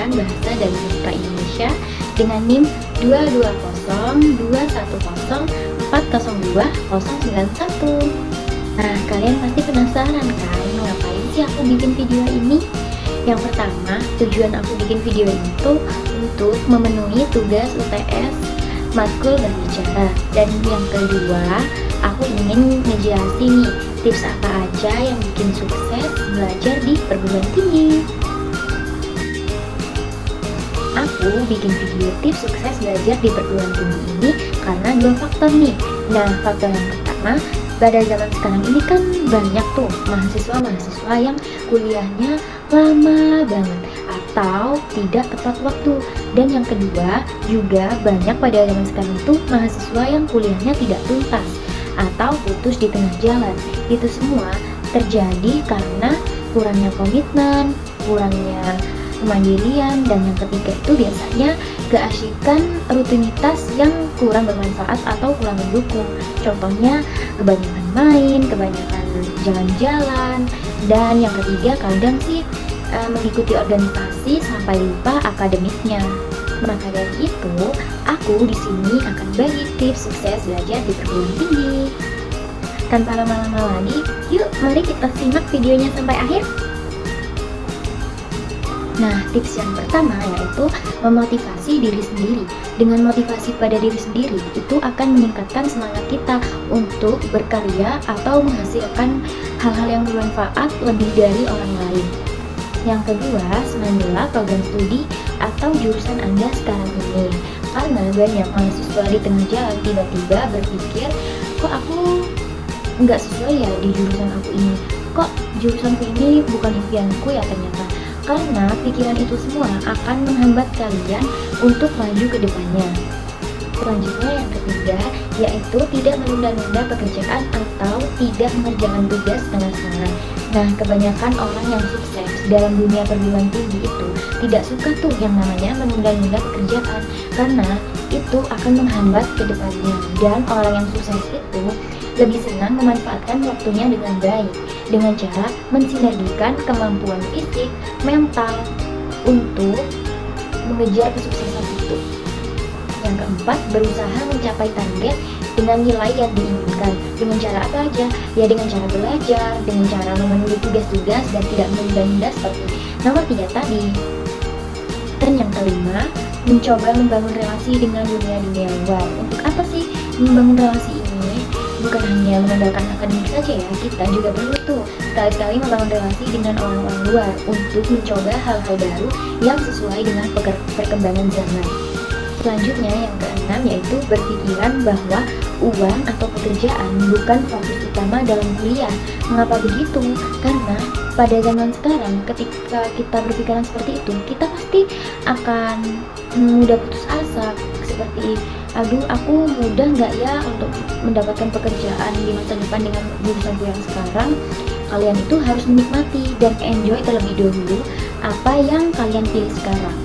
Pendidikan Bahasa dan Sastra Indonesia dengan NIM 2202104029091. Nah, kalian pasti penasaran kan, ngapain sih aku bikin video ini? Yang pertama, tujuan aku bikin video ini tuh untuk memenuhi tugas UTS matkul berbicara. Dan yang kedua, aku ingin ngejelasin nih tips apa aja yang bikin sukses belajar di perguruan tinggi. Aku bikin video tips sukses belajar di perguruan tinggi ini karena dua faktor nih. Nah, faktor yang pertama, pada zaman sekarang ini kan banyak tuh mahasiswa-mahasiswa yang kuliahnya lama banget atau tidak tepat waktu. Dan yang kedua, juga banyak pada zaman sekarang tuh mahasiswa yang kuliahnya tidak tuntas atau putus di tengah jalan. Itu semua terjadi karena kurangnya komitmen, kurangnya kemandirian, dan yang ketiga itu biasanya keasikan rutinitas yang kurang bermanfaat atau kurang mendukung. Contohnya kebanyakan main, kebanyakan jalan-jalan, dan yang ketiga kadang sih mengikuti organisasi sampai lupa akademiknya. Maka dari itu, aku di sini akan bagi tips sukses belajar di perguruan tinggi. Tanpa lama-lama lagi, yuk mari kita simak videonya sampai akhir. Nah, tips yang pertama yaitu memotivasi diri sendiri. Dengan motivasi pada diri sendiri, itu akan meningkatkan semangat kita untuk berkarya atau menghasilkan hal-hal yang bermanfaat lebih dari orang lain. Yang kedua, senangilah program studi atau jurusan Anda sekarang ini. Karena banyak mahasiswa di tengah jalan tiba-tiba berpikir, kok aku nggak sesuai ya di jurusan aku ini, kok jurusanku ini bukan impianku ya ternyata. Karena pikiran itu semua akan menghambat kalian untuk maju ke depannya. Selanjutnya yang ketiga, yaitu tidak menunda-nunda pekerjaan atau tidak mengerjakan tugas setengah-setengah. Nah, kebanyakan orang yang sukses dalam dunia perguruan tinggi itu tidak suka tuh yang namanya menunda-nunda pekerjaan, karena itu akan menghambat ke depannya. Dan orang yang sukses itu lebih senang memanfaatkan waktunya dengan baik, dengan cara mensinergikan kemampuan fisik, mental untuk mengejar kesuksesan itu. Yang keempat, berusaha mencapai target dengan nilai yang diinginkan. Dengan cara apa aja? Ya dengan cara belajar, dengan cara memenuhi tugas-tugas dan tidak menunda-nunda seperti nomor 3 tadi. Dan yang kelima, mencoba membangun relasi dengan dunia luar. Untuk apa sih membangun relasi ini? Bukan hanya mengandalkan akademik saja ya, kita juga perlu tuh sekali-sekali membangun relasi dengan orang-orang luar untuk mencoba hal-hal baru yang sesuai dengan perkembangan zaman. Selanjutnya yang keenam yaitu berpikiran bahwa uang atau pekerjaan bukan fokus utama dalam kuliah. Mengapa begitu? Karena pada zaman sekarang ketika kita berpikiran seperti itu, kita pasti akan mudah putus asa, seperti aduh aku mudah nggak ya untuk mendapatkan pekerjaan di masa depan dengan jurusanku yang sekarang. Kalian itu harus menikmati dan enjoy terlebih dahulu apa yang kalian pilih sekarang.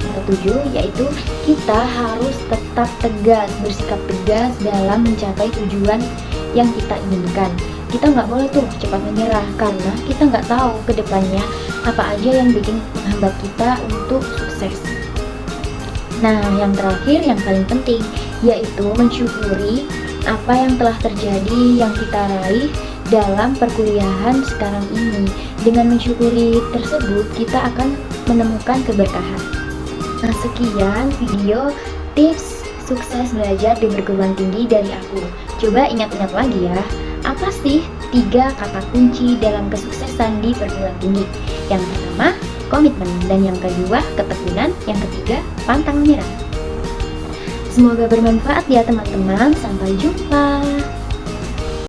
Yang ketujuh yaitu kita harus tetap tegas, bersikap tegas dalam mencapai tujuan yang kita inginkan. Kita nggak boleh tuh cepat menyerah karena kita nggak tahu ke depannya apa aja yang bikin menghambat kita untuk sukses. Nah, yang terakhir yang paling penting yaitu mensyukuri apa yang telah terjadi yang kita raih dalam perkuliahan sekarang ini. Dengan mensyukuri tersebut, kita akan menemukan keberkahan. Nah, sekian video tips sukses belajar di perguruan tinggi dari aku. Coba ingat-ingat lagi ya, apa sih 3 kata kunci dalam kesuksesan di perguruan tinggi? Yang pertama, komitmen, dan yang kedua, ketekunan, yang ketiga, pantang menyerah. Semoga bermanfaat ya teman-teman, sampai jumpa.